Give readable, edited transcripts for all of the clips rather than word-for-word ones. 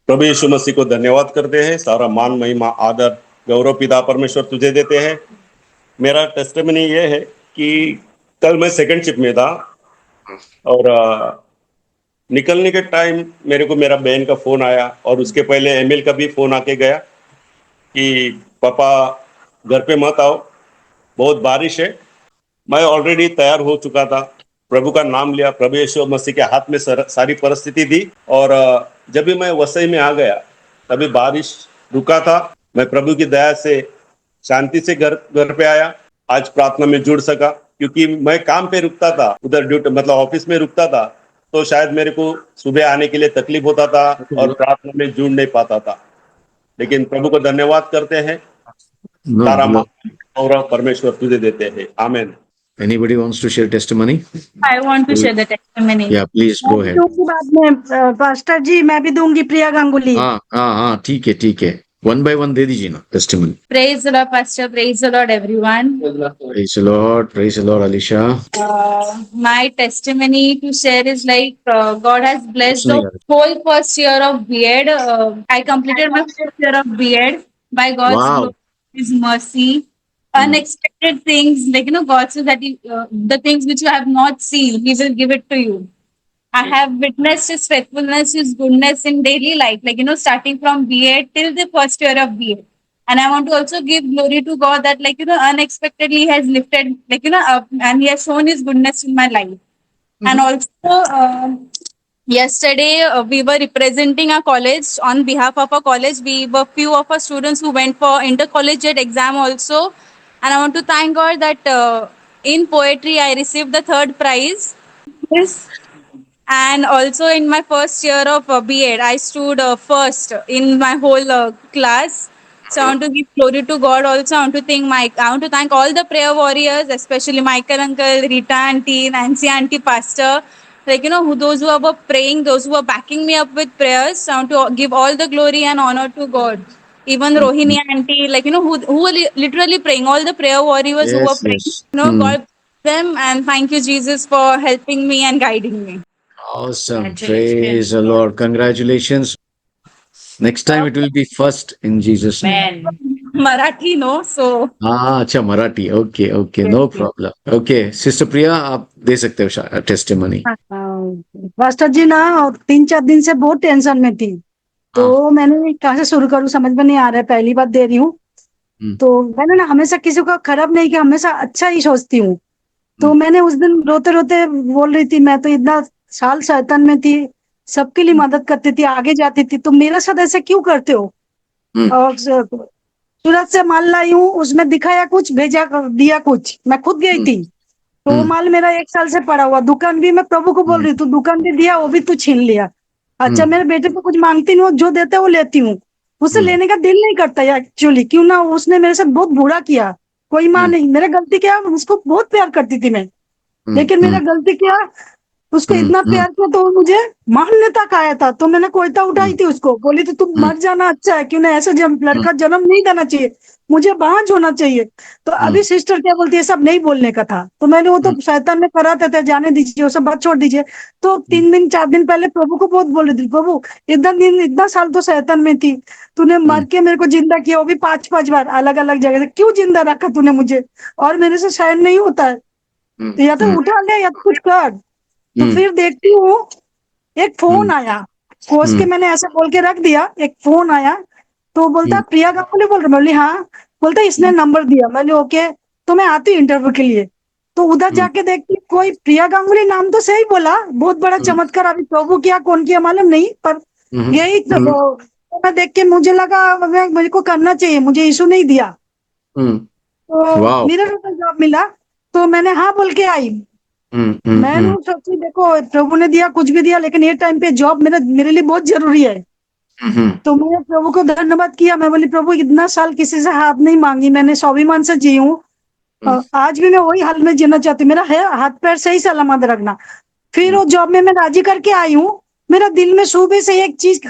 प्रभु यीशु मसीह को धन्यवाद करते हैं। सारा मान महिमा आदर गौरव पिता परमेश्वर तुझे देते हैं। मेरा टेस्टिमनी ये है कि कल मैं सेकंड शिफ्ट में था और निकलने के टाइम मेरे को मेरा बहन का फोन आया और उसके पहले एमिल का भी फोन आके गया कि पापा घर पे मत आओ, बहुत बारिश है। मैं ऑलरेडी तैयार हो चुका था, प्रभु का नाम लिया, प्रभु यीशु मसीह के हाथ में सारी परिस्थिति दी और जब भी मैं वसई में आ गया तभी बारिश रुका था। मैं प्रभु की दया से शांति से घर पे आया। आज प्रार्थना में जुड़ सका क्योंकि मैं काम पे रुकता था, उधर ड्यूटी मतलब ऑफिस में रुकता था, तो शायद मेरे को सुबह आने के लिए तकलीफ होता था और प्रार्थना में जुड़ नहीं पाता था। लेकिन प्रभु को धन्यवाद करते हैं। सारा मान और परमेश्वर तुझे देते हैं। आमेन। Anybody wants to share testimony? I want to share the testimony. Yeah, please go ahead. दूंगी बाद में पास्टर जी, मैं भी दूंगी प्रिया गांगुली। हाँ ठीक है वन बाय वन दे दीजिए ना testimony. Praise the Lord, Pastor. Praise the Lord, everyone. Praise the Lord, Alisha. My testimony to share is like God has blessed the whole first year of B.Ed. I completed my first year of B.Ed by God's Wow. His mercy. Unexpected things, like God says that the things which you have not seen, He will give it to you. I have witnessed His faithfulness, His goodness in daily life, like starting from B.Ed till the first year of B.Ed. And I want to also give glory to God that unexpectedly He has lifted up, and He has shown His goodness in my life. And also yesterday we were representing our college on behalf of our college. We were few of our students who went for intercollegiate exam also. And I want to thank God that in poetry I received the 3rd prize. Yes. And also in my first year of B.Ed, I stood first in my whole class. So I want to give glory to God also. I want to thank all the prayer warriors, especially Michael uncle, Rita auntie, Nancy auntie, pastor. Those who were praying, those who were backing me up with prayers. I want to give all the glory and honor to God. Even Rohini auntie, who were literally praying, all the prayer warriors who were praying. God bless them, and thank you, Jesus, for helping me and guiding me. Awesome. Praise the Lord. Congratulations. Next time it will be first in Jesus' name. Marathi, no? So. अच्छा Marathi. Okay. No problem. Okay. Sister Priya, आप दे सकते हो testimony. Pastor जी ना 3-4 दिन से बहुत tension में थी, तो मैंने कहाँ से शुरू करूँ समझ में नहीं आ रहा है। पहली बार दे रही हूँ, तो मैंने ना हमेशा किसी को खराब नहीं किया, हमेशा अच्छा ही सोचती हूँ। तो मैंने उस दिन रोते रोते बोल रही थी, मैं तो इतना साल शैतान में थी, सबके लिए मदद करती थी, आगे जाती थी, तो मेरे साथ ऐसे क्यों करते हो? और सूरत से माल लाई हूँ, उसमें दिखाया कुछ, भेजा दिया कुछ, मैं खुद गई थी, तो वो माल मेरा 1 साल से पड़ा हुआ। दुकान भी मैं प्रभु को बोल रही हूँ, दुकान भी दिया, वो भी तू छीन लिया। अच्छा, मेरे बेटे को कुछ मांगती नहीं, जो देते वो लेती हूँ, उससे लेने का दिल नहीं करता एक्चुअली, क्यों ना, उसने मेरे साथ बहुत बुरा किया। कोई माँ नहीं, मेरा गलती क्या, उसको बहुत प्यार करती थी मैं, लेकिन मेरा गलती क्या, उसको इतना प्यार किया तो वो मुझे मारने तक आया था। तो मैंने कोयता उठाई थी, उसको बोली थी तुम मर जाना अच्छा है, क्यों ना ऐसे लड़का जन्म नहीं देना चाहिए, मुझे बांझ होना चाहिए। तो अभी सिस्टर क्या बोलती है, सब नहीं बोलने का था, तो मैंने वो तो शैतान में कराते थे, जाने दीजिए, वो सब बात छोड़ दीजिए। तो 3-4 दिन पहले प्रभु को बहुत बोल रही थी, प्रभु इतना साल तो शैतान में थी, तूने मर के मेरे को जिंदा किया, वो भी 5-5 बार अलग अलग जगह से, क्यों जिंदा रखा तूने मुझे, और मेरे से शायद नहीं होता है, तो या तो उठा ले या तो कुछ कर। तो फिर देखती हूँ एक फोन आया, खोज के मैंने ऐसे बोल के रख दिया, एक फोन आया, तो बोलता प्रिया गांगुली बोल रहे, बोली हाँ, बोलता इसने नंबर दिया, मैंने ओके, तो मैं आती हूँ इंटरव्यू के लिए। तो उधर जाके देखती कोई प्रिया गांगुली नाम तो सही बोला, बहुत बड़ा चमत्कार, अभी प्रभु किया कौन किया मालूम नहीं, पर यही तो मैं देख के मुझे लगा मेरे को करना चाहिए, मुझे इशू नहीं दिया, तो मेरे को जॉब मिला, तो मैंने हाँ बोल के आई। मैंने सोची देखो प्रभु ने दिया कुछ भी दिया, लेकिन ये टाइम पे जॉब मेरे लिए बहुत जरूरी है। तो मैंने प्रभु को धन्यवाद किया, मैं बोली प्रभु इतना साल किसी से हाथ नहीं मांगी, मैंने स्वाभिमान से जी हूँ, आज भी मैं वही हाल में जीना चाहती हूँ, मेरा है हाथ पैर सही सलामत रखना। फिर वो जॉब में मैं राजी करके आई हूँ, मेरा दिल में सुबह से एक चीज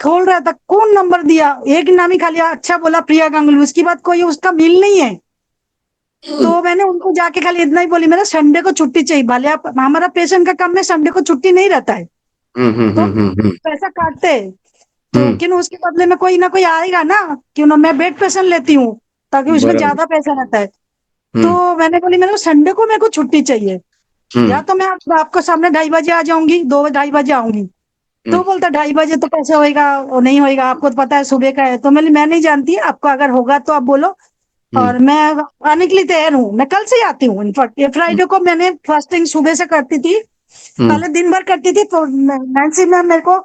खोल रहा था, कौन नंबर दिया, एक नाम ही खाली अच्छा बोला प्रिया गांगुली, उसकी बात कोई उसका मिल नहीं है। तो मैंने उनको जाके खाली इतना ही बोली, मेरा संडे को छुट्टी चाहिए, भले आप, हमारा पेशेंट का काम में संडे को छुट्टी नहीं रहता है, तो पैसा काटते हैं, तो क्यों उसके बदले में कोई ना कोई आएगा ना, क्यों ना, मैं बेड पेशेंट लेती हूँ ताकि उसमें बराबर। ज्यादा पैसा रहता है। तो मैंने बोली मेरे को संडे को मेरे को छुट्टी चाहिए, या तो मैं आपको सामने 2:30 बजे आ जाऊंगी, 2-2:30 बजे आऊंगी। तो बोलता 2:30 बजे तो कैसे होएगा, वो नहीं होएगा, आपको तो पता है सुबह का है। तो मैं नहीं जानती, आपको अगर होगा तो आप बोलो, और मैं आने के लिए तैयार हूँ, मैं कल से ही आती हूँ। इनफैक्ट ये फ्राइडे को मैंने फास्टिंग सुबह से करती थी, पहले दिन भर करती थी। तो नैन्सी मैम मेरे को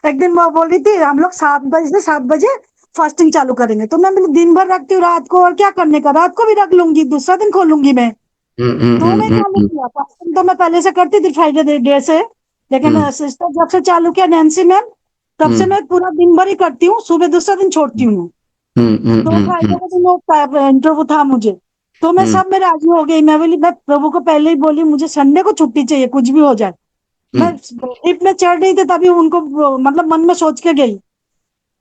एक दिन वो बोल रही थी, हम लोग 7 बजे से 7 बजे फास्टिंग चालू करेंगे। तो मैं बोली, दिन भर रखती हूँ, रात को और क्या करने का, रात को भी रख लूंगी, दूसरा दिन खोलूंगी मैं। तो मैं चालू किया फास्टिंग, तो मैं पहले से करती थी फ्राइडे डे से, लेकिन सिस्टर जब से चालू किया नैन्सी मैम, तब से मैं पूरा दिन भर ही करती हूँ, सुबह दूसरा दिन छोड़ती हूँ। तो फ्राइडे को दिन वो इंटरव्यू था मुझे, तो मैं सब में राजी हो गई। मैं बोली, मैं प्रभु को पहले ही बोली मुझे संडे को छुट्टी चाहिए, कुछ भी हो जाए। मैं लिफ्ट में चढ़ रही थी तभी उनको मतलब मन में सोच के गई,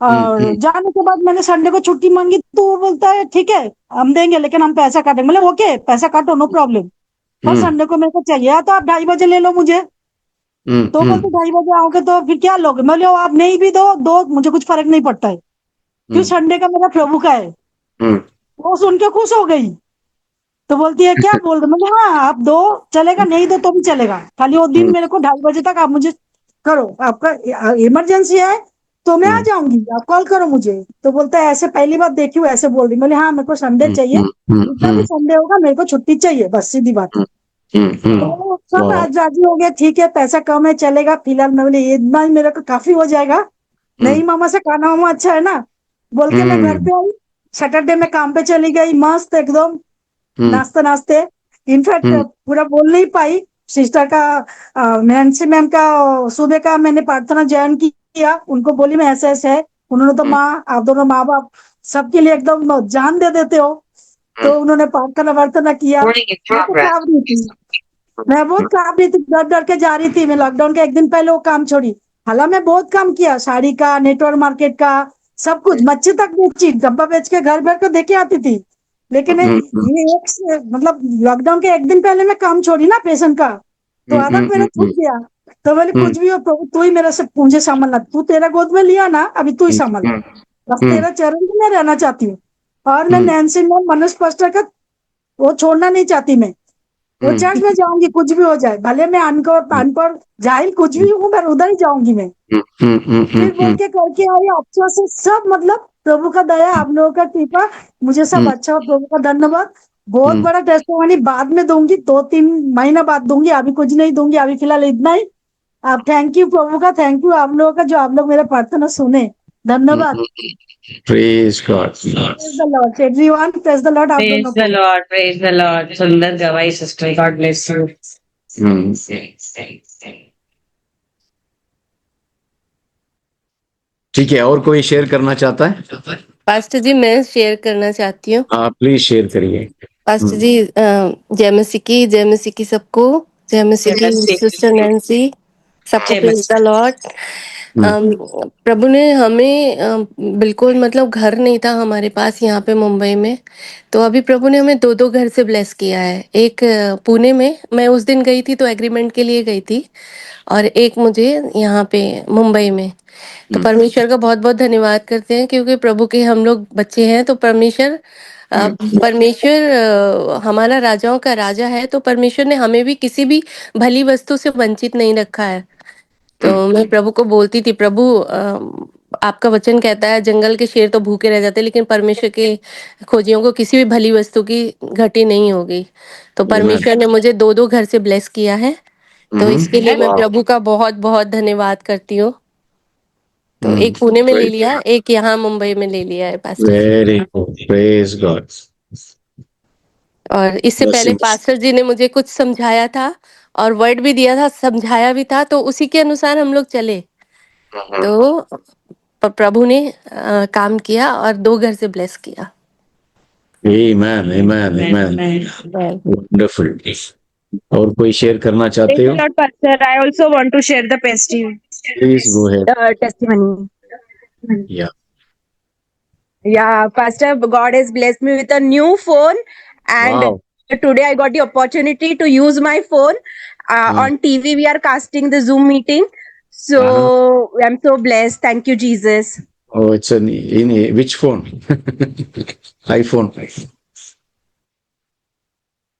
और जाने के बाद मैंने संडे को छुट्टी मांगी, तो वो बोलता है ठीक है हम देंगे, लेकिन हम पैसा काटेंगे। मतलब ओके, पैसा काटो, नो प्रॉब्लम, पर संडे को मेरे को चाहिए, या तो आप 2:30 बजे ले लो मुझे। तो बोलते 2:30 बजे आओगे तो फिर क्या लोगे। मैं बोले, आप नहीं भी दो दो, मुझे कुछ फर्क नहीं पड़ता है, क्यों संडे का मेरा प्रभु का है। वो सुन के खुश हो गई, तो बोलती है क्या बोल रहे। मतलब हाँ, आप दो चलेगा, नहीं दो तो भी चलेगा, खाली वो दिन मेरे को 2:30 बजे तक आप मुझे करो, आपका इमरजेंसी है तो मैं आ जाऊंगी, आप कॉल करो मुझे। तो बोलता है ऐसे पहली बार देखी हूँ, ऐसे बोल रही। बोले हाँ, मेरे को संडे चाहिए, जितना भी संडे होगा मेरे को छुट्टी चाहिए, बस सीधी बात है। तो सब आज राजी हो गए, ठीक है पैसा कम है चलेगा फिलहाल। मैं बोले इतना ही मेरे को काफी हो जाएगा, नहीं मामा से खाना वामा अच्छा है ना, बोल के मैं घर पे आई। सैटरडे में काम पे चली गई, मस्त एकदम नाश्ते नाश्ते। इनफैक्ट पूरा बोल नहीं पाई, सिस्टर का नैन्सी मैम का सुबह का मैंने प्रार्थना ज्वाइन किया, उनको बोली मैं ऐसे ऐसे है। उन्होंने तो माँ, आप दोनों माँ बाप सबके लिए एकदम जान दे देते हो। तो उन्होंने प्रार्थना वार्थना किया, मैं तो कांप रही थी, मैं बहुत कांप रही थी, डर डर के जा रही थी। मैं लॉकडाउन के एक दिन पहले वो काम छोड़ी, हालांकि मैं बहुत काम किया, साड़ी का, नेटवर्क मार्केट का, सब कुछ, मच्छी तक बेची, डब्बा बेच के घर भर को देके आती थी। लेकिन ये मतलब लॉकडाउन के एक दिन पहले मैं काम छोड़ी ना पेशेंट का, तो आधा मेरा छूट गया। तो बोले कुछ भी हो तो तू ही मेरे से मुझे संभालना, तू तेरा गोद में लिया ना, अभी तू ही संभाल, बस तेरा चरण में मैं रहना चाहती हूँ। और मैं नैन्सी में मनोज पास्टर का वो छोड़ना नहीं चाहती मैं, वो चर्च में जाऊंगी कुछ भी हो जाए, भले मैं अनपढ़ जाहिल कुछ भी हूँ, पर उधर ही जाऊंगी मैं। फिर बोल के करके आई, अच्छा से सब, मतलब प्रभु का दया, आप लोगों का कृपा, मुझे सब अच्छा हो, प्रभु का धन्यवाद। बहुत बड़ा टेस्टिमनी बाद में दूंगी, 2-3 महीना बाद दूंगी, अभी कुछ नहीं दूंगी, अभी फिलहाल इतना ही। आप थैंक यू प्रभु का, थैंक यू आप लोगों का, जो आप लोग मेरा प्रार्थना सुने, धन्यवाद। Praise God. Praise the Lord everyone, praise the Lord आप Praise दोनों the को। Lord, praise the Lord. Sundar Gawai sister, God bless you. ठीक है, और कोई शेयर करना चाहता है? पास्टर जी मैं शेयर करना चाहती हूँ। हाँ प्लीज शेयर करिए। पास्टर जी जय मसीह की सबको, जय मसीह की सिस्टर नैन्सी, सबको जय प्रेज द लॉर्ड। प्रभु ने हमें बिल्कुल मतलब घर नहीं था हमारे पास यहाँ पे मुंबई में, तो अभी प्रभु ने हमें 2-2 घर से ब्लेस किया है। एक पुणे में मैं उस दिन गई थी तो एग्रीमेंट के लिए गई थी, और एक मुझे यहाँ पे मुंबई में। तो परमेश्वर का बहुत बहुत धन्यवाद करते हैं, क्योंकि प्रभु के हम लोग बच्चे हैं। तो परमेश्वर हमारा राजाओं का राजा है, तो परमेश्वर ने हमें भी किसी भी भली वस्तु से वंचित नहीं रखा है। तो मैं प्रभु को बोलती थी, प्रभु आपका वचन कहता है जंगल के शेर तो भूखे रह जाते, लेकिन परमेश्वर के खोजियों को किसी भी भली वस्तु की घटी नहीं होगी। तो परमेश्वर ने मुझे 2-2 घर से ब्लेस किया है, तो इसके लिए मैं प्रभु का बहुत बहुत धन्यवाद करती हूँ। तो एक पुणे में ले लिया, एक यहाँ मुंबई में ले लिया है pastor. Very good, praise God. और इससे पहले पास्टर जी ने मुझे कुछ समझाया था और वर्ड भी दिया था, समझाया भी था, तो उसी के अनुसार हम लोग चले। तो प्रभु ने काम किया और 2 घर से ब्लेस किया। आमेन, आमेन, आमेन। वंडरफुल। और कोई शेयर करना चाहते Praise the हो? Lord, Pastor. I also want to share the please go ahead. testimony. या Yeah, Pastor, God has blessed me with a new phone, And Wow. today I got the opportunity to use my phone. On TV, we are casting the Zoom meeting. So I'm so blessed. Thank you, Jesus. Oh, it's in which phone? iPhone.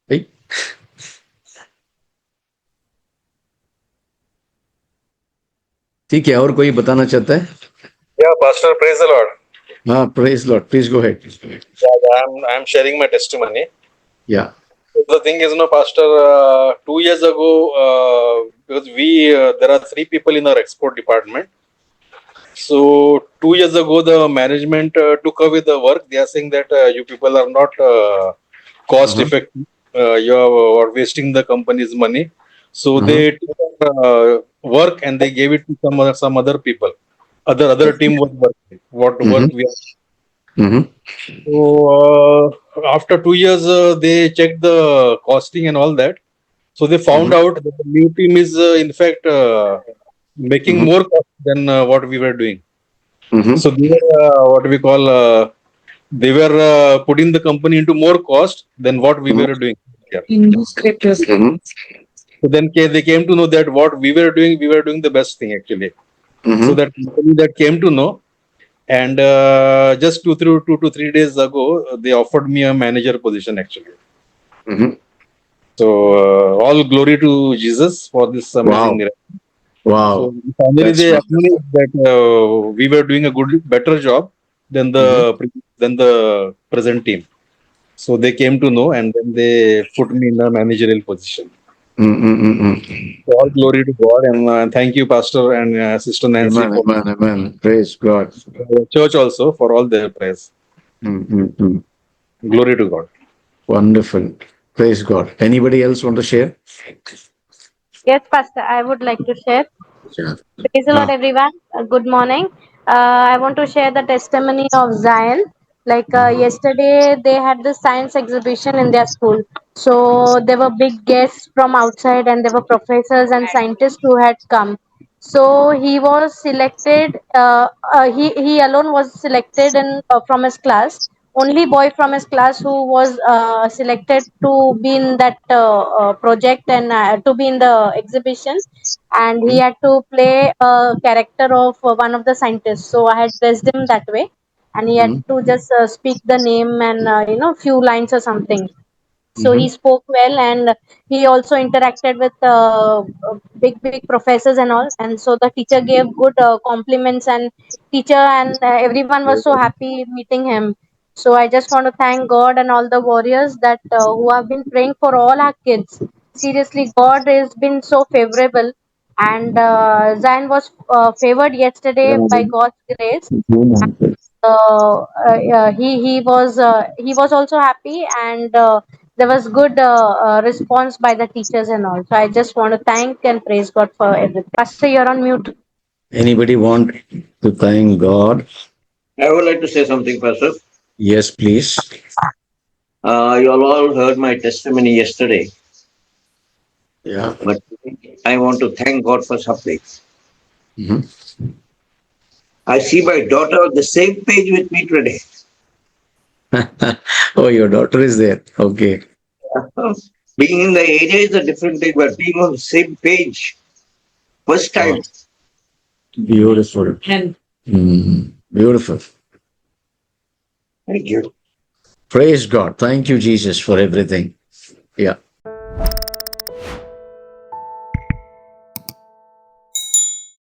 Right? ठीक है, और कोई बताना चाहता है? Yeah, Pastor, praise the Lord. हाँ, praise Lord. Please go ahead. Yeah, I'm sharing my testimony. Yeah. The thing is, Pastor, 2 years ago, because there are 3 people in our export department. So 2 years ago, the management took away the work. They are saying that you people are not cost effective. You are wasting the company's money. So they took work and they gave it to some other people. Other team was working. What work we are. Mm-hmm. So after 2 years, they checked the costing and all that. So they found out that the new team is in fact making more cost than what we were doing. Mm-hmm. So they were what we call they were putting the company into more cost than what we were doing. Here. Mm-hmm. So then they came to know that what we were doing the best thing actually. Mm-hmm. So that company that came to know, and just 2 to 3 days ago, they offered me a manager position actually. Mm-hmm. So all glory to Jesus for this amazing miracle. Wow. So finally, That's they wonderful. acknowledged that we were doing a better job than the present team. So they came to know, and then they put me in a managerial position. Mm-mm-mm-mm. So all glory to God, and thank you, Pastor and Sister Nancy, Amen, amen, amen. Praise God. for the church also for all their prayers. Mm-mm-mm. Glory to God. Wonderful. Praise God. Anybody else want to share? Yes, Pastor, I would like to share. Yeah. Praise the Lord, everyone. Good morning. I want to share the testimony of Zion. Like yesterday, they had the science exhibition in their school. So there were big guests from outside, and there were professors and scientists who had come. So he was selected. He alone was selected in from his class. Only boy from his class who was selected to be in that project and to be in the exhibition, and he had to play a character of one of the scientists. So I had dressed him that way, and he had to just speak the name and few lines or something. So he spoke well, and he also interacted with big professors and all, and so the teacher gave good compliments, and teacher and everyone was so happy meeting him. So I just want to thank God and all the warriors that who have been praying for all our kids. Seriously, God has been so favorable, and Zion was favored yesterday by God's grace. He was also happy, and there was good response by the teachers and all. So I just want to thank and praise God for everything. Pastor, you're on mute. Anybody want to thank God? I would like to say something, Pastor. Yes, please. You all heard my testimony yesterday, Yeah. but I want to thank God for something. Mm-hmm. I see my daughter on the same page with me today. Oh, your daughter is there. Okay. Being in the area is a different thing, but being on the same page, first time. Beautiful. Beautiful. Thank you. Praise God. Thank you, Jesus, for everything. Yeah.